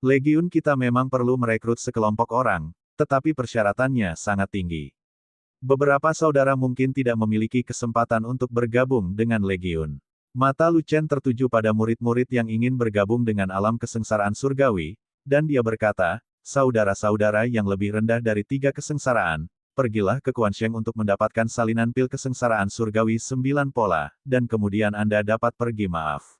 Legiun kita memang perlu merekrut sekelompok orang, tetapi persyaratannya sangat tinggi. Beberapa saudara mungkin tidak memiliki kesempatan untuk bergabung dengan Legiun. Mata Lu Chen tertuju pada murid-murid yang ingin bergabung dengan alam kesengsaraan surgawi, dan dia berkata, saudara-saudara yang lebih rendah dari 3 kesengsaraan, pergilah ke Quansheng untuk mendapatkan salinan pil kesengsaraan surgawi 9 pola, dan kemudian Anda dapat pergi maaf.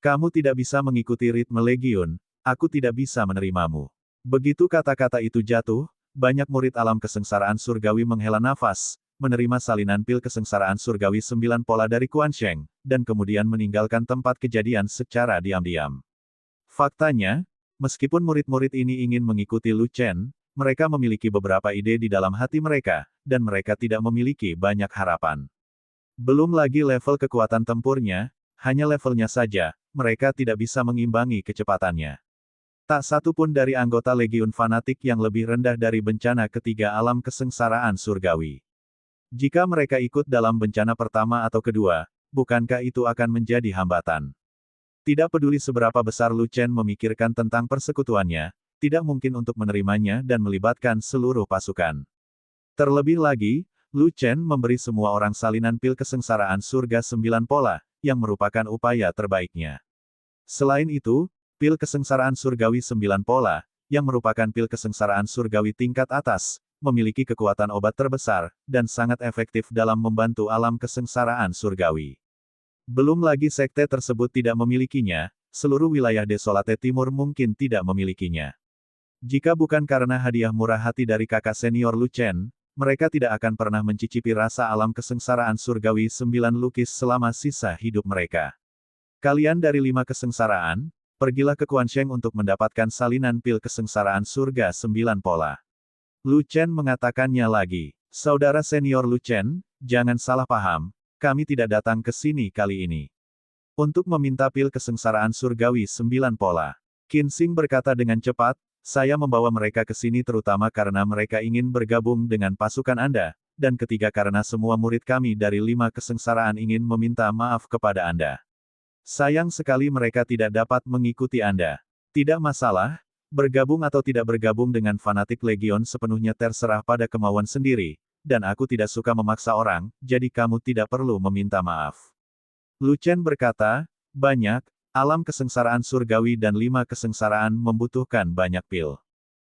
Kamu tidak bisa mengikuti ritme Legiun, aku tidak bisa menerimamu. Begitu kata-kata itu jatuh, banyak murid alam kesengsaraan surgawi menghela nafas, menerima salinan pil kesengsaraan surgawi 9 pola dari Quansheng, dan kemudian meninggalkan tempat kejadian secara diam-diam. Faktanya, meskipun murid-murid ini ingin mengikuti Lu Chen, mereka memiliki beberapa ide di dalam hati mereka, dan mereka tidak memiliki banyak harapan. Belum lagi level kekuatan tempurnya, hanya levelnya saja, mereka tidak bisa mengimbangi kecepatannya. Tak satu pun dari anggota Legiun Fanatik yang lebih rendah dari bencana ketiga alam kesengsaraan surgawi. Jika mereka ikut dalam bencana pertama atau kedua, bukankah itu akan menjadi hambatan? Tidak peduli seberapa besar Lu Chen memikirkan tentang persekutuannya, tidak mungkin untuk menerimanya dan melibatkan seluruh pasukan. Terlebih lagi, Lu Chen memberi semua orang salinan pil kesengsaraan surga 9 pola, yang merupakan upaya terbaiknya. Selain itu, pil kesengsaraan surgawi 9 pola, yang merupakan pil kesengsaraan surgawi tingkat atas, memiliki kekuatan obat terbesar, dan sangat efektif dalam membantu alam kesengsaraan surgawi. Belum lagi sekte tersebut tidak memilikinya, seluruh wilayah Desolate Timur mungkin tidak memilikinya. Jika bukan karena hadiah murah hati dari kakak senior Lu Chen, mereka tidak akan pernah mencicipi rasa alam kesengsaraan surgawi 9 lukis selama sisa hidup mereka. Kalian dari 5 kesengsaraan, pergilah ke Quansheng untuk mendapatkan salinan pil kesengsaraan surga 9 pola. Lu Chen mengatakannya lagi. Saudara senior Lu Chen, jangan salah paham, kami tidak datang ke sini kali ini untuk meminta pil kesengsaraan surgawi 9 pola. Qin Xing berkata dengan cepat, saya membawa mereka ke sini terutama karena mereka ingin bergabung dengan pasukan Anda, dan ketiga karena semua murid kami dari 5 kesengsaraan ingin meminta maaf kepada Anda. Sayang sekali mereka tidak dapat mengikuti Anda. Tidak masalah, bergabung atau tidak bergabung dengan fanatik Legion sepenuhnya terserah pada kemauan sendiri, dan aku tidak suka memaksa orang, jadi kamu tidak perlu meminta maaf. Lu Chen berkata, banyak, alam kesengsaraan surgawi dan 5 kesengsaraan membutuhkan banyak pil.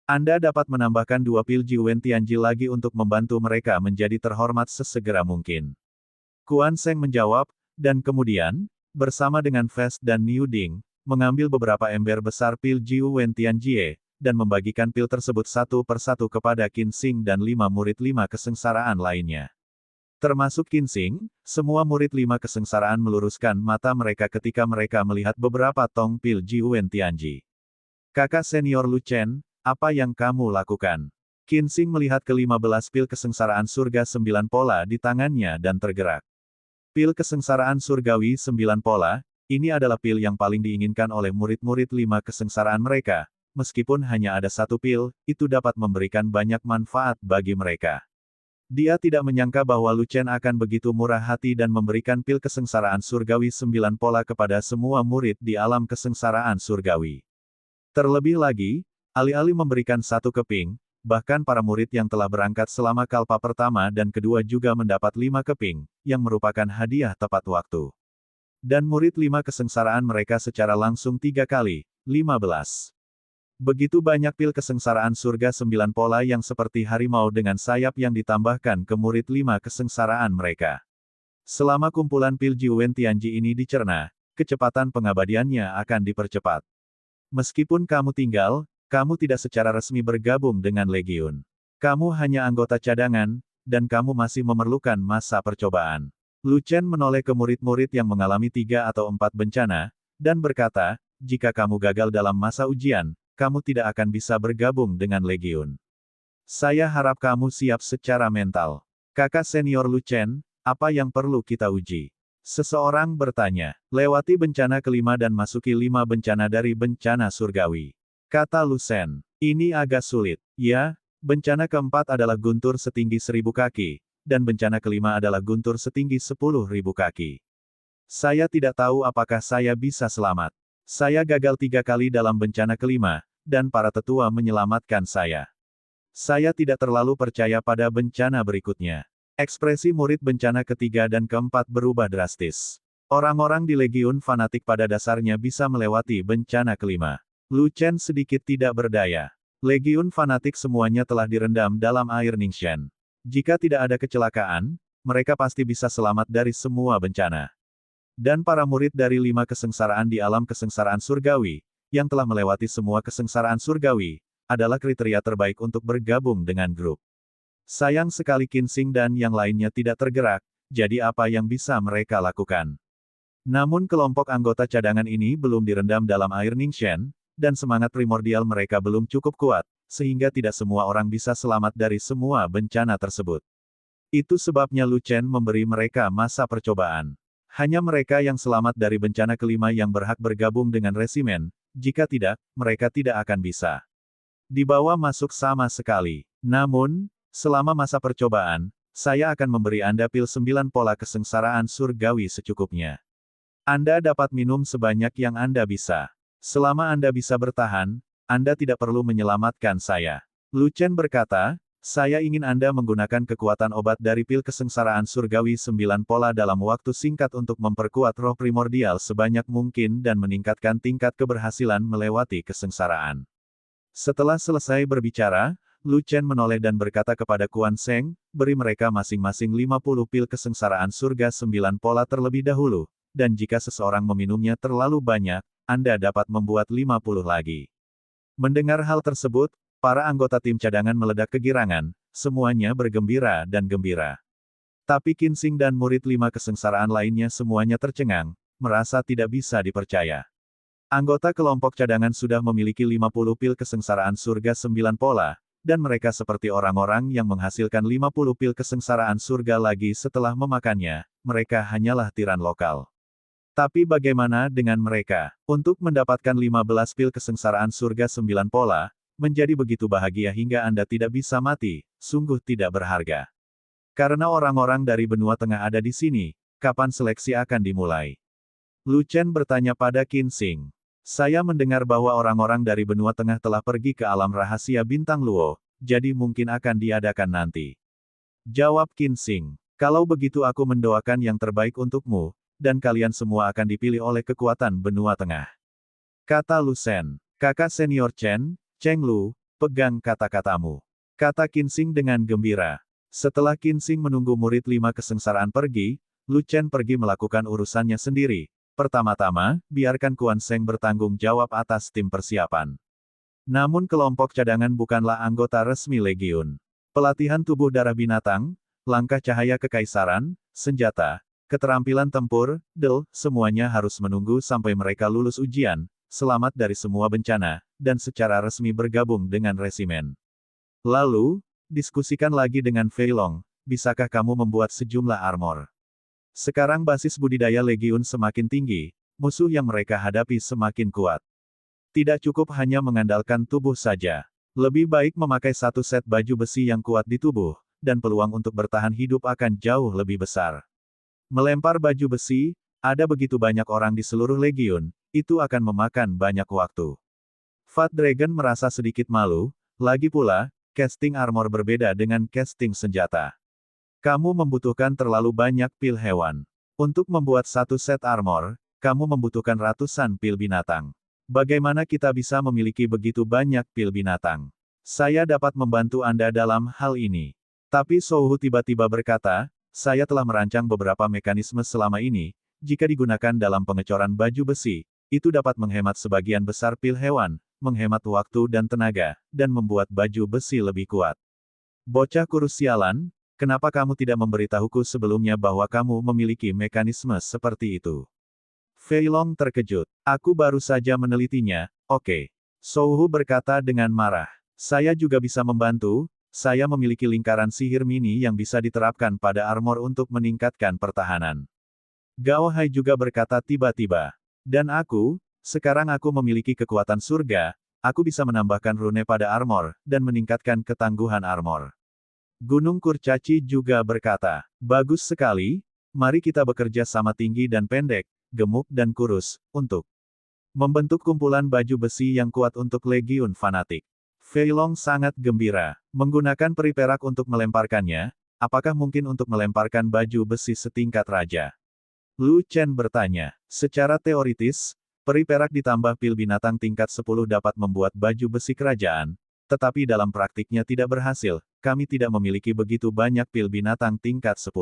Anda dapat menambahkan 2 pil Jiwen Tianji lagi untuk membantu mereka menjadi terhormat sesegera mungkin. Quan Sheng menjawab, dan kemudian, bersama dengan Fest dan Niu Ding, mengambil beberapa ember besar pil Jiwen Tianjie, dan membagikan pil tersebut satu persatu kepada Qin Xing dan 5 murid 5 kesengsaraan lainnya. Termasuk Qin Xing, semua murid 5 kesengsaraan meluruskan mata mereka ketika mereka melihat beberapa tong pil Jiwen Tianji. Kakak senior Lu Chen, apa yang kamu lakukan? Qin Xing melihat ke-15 pil kesengsaraan surga 9 pola di tangannya dan tergerak. Pil kesengsaraan surgawi 9 pola, ini adalah pil yang paling diinginkan oleh murid-murid 5 kesengsaraan mereka. Meskipun hanya ada satu pil, itu dapat memberikan banyak manfaat bagi mereka. Dia tidak menyangka bahwa Lu Chen akan begitu murah hati dan memberikan pil kesengsaraan surgawi 9 pola kepada semua murid di alam kesengsaraan surgawi. Terlebih lagi, alih-alih memberikan satu keping, bahkan para murid yang telah berangkat selama kalpa pertama dan kedua juga mendapat 5 keping, yang merupakan hadiah tepat waktu. Dan murid 5 kesengsaraan mereka secara langsung 3 kali, 15. Begitu banyak pil kesengsaraan surga 9 pola yang seperti harimau dengan sayap yang ditambahkan ke murid 5 kesengsaraan mereka. Selama kumpulan pil Jiwen Tianji ini dicerna, kecepatan pengabadiannya akan dipercepat. Meskipun kamu tinggal, kamu tidak secara resmi bergabung dengan Legiun. Kamu hanya anggota cadangan, dan kamu masih memerlukan masa percobaan. Lu Chen menoleh ke murid-murid yang mengalami 3 atau 4 bencana, dan berkata, jika kamu gagal dalam masa ujian, kamu tidak akan bisa bergabung dengan Legiun. Saya harap kamu siap secara mental. Kakak senior Lu Chen, apa yang perlu kita uji? Seseorang bertanya. Lewati bencana kelima dan masuki 5 bencana dari bencana surgawi. Kata Lu Shen. Ini agak sulit. Ya, bencana keempat adalah guntur setinggi 1000 kaki, dan bencana kelima adalah guntur setinggi 10.000 kaki. Saya tidak tahu apakah saya bisa selamat. Saya gagal 3 kali dalam bencana kelima, dan para tetua menyelamatkan saya. Saya tidak terlalu percaya pada bencana berikutnya. Ekspresi murid bencana ketiga dan keempat berubah drastis. Orang-orang di Legiun fanatik pada dasarnya bisa melewati bencana kelima. Lu Chen sedikit tidak berdaya. Legiun fanatik semuanya telah direndam dalam air Ningxian. Jika tidak ada kecelakaan, mereka pasti bisa selamat dari semua bencana. Dan para murid dari 5 kesengsaraan di alam kesengsaraan surgawi, yang telah melewati semua kesengsaraan surgawi, adalah kriteria terbaik untuk bergabung dengan grup. Sayang sekali Qin Xing dan yang lainnya tidak tergerak, jadi apa yang bisa mereka lakukan? Namun kelompok anggota cadangan ini belum direndam dalam air Ningxian, dan semangat primordial mereka belum cukup kuat, sehingga tidak semua orang bisa selamat dari semua bencana tersebut. Itu sebabnya Lu Chen memberi mereka masa percobaan. Hanya mereka yang selamat dari bencana kelima yang berhak bergabung dengan resimen, jika tidak, mereka tidak akan bisa dibawa masuk sama sekali. Namun, selama masa percobaan, saya akan memberi Anda pil 9 pola kesengsaraan surgawi secukupnya. Anda dapat minum sebanyak yang Anda bisa. Selama Anda bisa bertahan, Anda tidak perlu menyelamatkan saya. Lu Chen berkata, saya ingin Anda menggunakan kekuatan obat dari pil kesengsaraan surgawi 9 pola dalam waktu singkat untuk memperkuat roh primordial sebanyak mungkin dan meningkatkan tingkat keberhasilan melewati kesengsaraan. Setelah selesai berbicara, Lu Chen menoleh dan berkata kepada Kuan Seng, beri mereka masing-masing 50 pil kesengsaraan surga 9 pola terlebih dahulu, dan jika seseorang meminumnya terlalu banyak, Anda dapat membuat 50 lagi. Mendengar hal tersebut, para anggota tim cadangan meledak kegirangan, semuanya bergembira dan gembira. Tapi Qinsing dan murid 5 kesengsaraan lainnya semuanya tercengang, merasa tidak bisa dipercaya. Anggota kelompok cadangan sudah memiliki 50 pil kesengsaraan surga 9 pola, dan mereka seperti orang-orang yang menghasilkan 50 pil kesengsaraan surga lagi setelah memakannya, mereka hanyalah tiran lokal. Tapi bagaimana dengan mereka? Untuk mendapatkan 15 pil kesengsaraan surga 9 pola, menjadi begitu bahagia hingga Anda tidak bisa mati, sungguh tidak berharga. Karena orang-orang dari benua tengah ada di sini, kapan seleksi akan dimulai? Lu Chen bertanya pada Qinsing. Saya mendengar bahwa orang-orang dari benua tengah telah pergi ke alam rahasia bintang Luo, jadi mungkin akan diadakan nanti. Jawab Qinsing. Kalau begitu aku mendoakan yang terbaik untukmu, dan kalian semua akan dipilih oleh kekuatan benua tengah. Kata Lu Shen. Kakak senior Chen, Cheng Lu, pegang kata-katamu. Kata Qinsing dengan gembira. Setelah Qinsing menunggu murid 5 kesengsaraan pergi, Lu Chen pergi melakukan urusannya sendiri. Pertama-tama, biarkan Kuan Seng bertanggung jawab atas tim persiapan. Namun kelompok cadangan bukanlah anggota resmi Legiun. Pelatihan tubuh darah binatang, langkah cahaya kekaisaran, senjata, keterampilan tempur, semuanya harus menunggu sampai mereka lulus ujian, selamat dari semua bencana, dan secara resmi bergabung dengan resimen. Lalu, diskusikan lagi dengan Fei Long, bisakah kamu membuat sejumlah armor? Sekarang basis budidaya Legiun semakin tinggi, musuh yang mereka hadapi semakin kuat. Tidak cukup hanya mengandalkan tubuh saja. Lebih baik memakai satu set baju besi yang kuat di tubuh, dan peluang untuk bertahan hidup akan jauh lebih besar. Melempar baju besi, ada begitu banyak orang di seluruh Legiun, itu akan memakan banyak waktu. Fat Dragon merasa sedikit malu, lagi pula, casting armor berbeda dengan casting senjata. Kamu membutuhkan terlalu banyak pil hewan. Untuk membuat satu set armor, kamu membutuhkan ratusan pil binatang. Bagaimana kita bisa memiliki begitu banyak pil binatang? Saya dapat membantu Anda dalam hal ini. Tapi Souhu tiba-tiba berkata, saya telah merancang beberapa mekanisme selama ini, jika digunakan dalam pengecoran baju besi, itu dapat menghemat sebagian besar pil hewan, menghemat waktu dan tenaga, dan membuat baju besi lebih kuat. Bocah kurus sialan, kenapa kamu tidak memberitahuku sebelumnya bahwa kamu memiliki mekanisme seperti itu? Fei Long terkejut. Aku baru saja menelitinya, oke. Souhu berkata dengan marah. Saya juga bisa membantu, saya memiliki lingkaran sihir mini yang bisa diterapkan pada armor untuk meningkatkan pertahanan. Gao Hai juga berkata tiba-tiba. Dan sekarang aku memiliki kekuatan surga, aku bisa menambahkan rune pada armor, dan meningkatkan ketangguhan armor. Gunung Kurcaci juga berkata, bagus sekali, mari kita bekerja sama tinggi dan pendek, gemuk dan kurus, untuk membentuk kumpulan baju besi yang kuat untuk Legiun fanatik. Fei Long sangat gembira, menggunakan peri perak untuk melemparkannya, apakah mungkin untuk melemparkan baju besi setingkat raja? Lu Chen bertanya, secara teoritis, peri perak ditambah pil binatang tingkat 10 dapat membuat baju besi kerajaan, tetapi dalam praktiknya tidak berhasil, kami tidak memiliki begitu banyak pil binatang tingkat 10.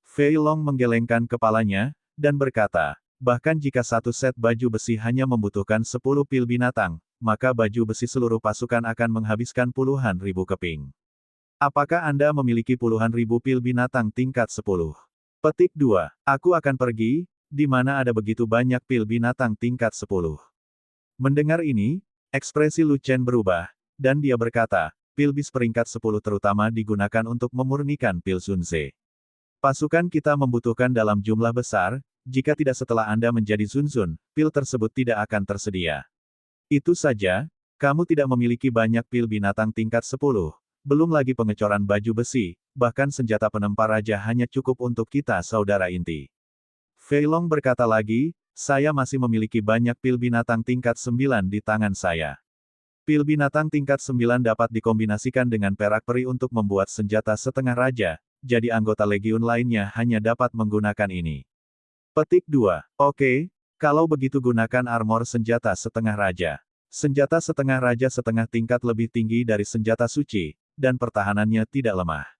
Fei Long menggelengkan kepalanya, dan berkata, bahkan jika satu set baju besi hanya membutuhkan 10 pil binatang, maka baju besi seluruh pasukan akan menghabiskan puluhan ribu keping. Apakah Anda memiliki puluhan ribu pil binatang tingkat 10? Petik 2. Aku akan pergi, di mana ada begitu banyak pil binatang tingkat 10. Mendengar ini, ekspresi Lu Chen berubah, dan dia berkata, pil bis peringkat 10 terutama digunakan untuk memurnikan pil Zunze. Pasukan kita membutuhkan dalam jumlah besar, jika tidak setelah Anda menjadi Zunzun, pil tersebut tidak akan tersedia. Itu saja, kamu tidak memiliki banyak pil binatang tingkat 10. Belum lagi pengecoran baju besi, bahkan senjata penempar raja hanya cukup untuk kita saudara inti. Fei Long berkata lagi, saya masih memiliki banyak pil binatang tingkat 9 di tangan saya. Pil binatang tingkat 9 dapat dikombinasikan dengan perak peri untuk membuat senjata setengah raja, jadi anggota Legiun lainnya hanya dapat menggunakan ini. Petik 2. Oke, kalau begitu gunakan armor senjata setengah raja. Senjata setengah raja setengah tingkat lebih tinggi dari senjata suci, dan pertahanannya tidak lemah.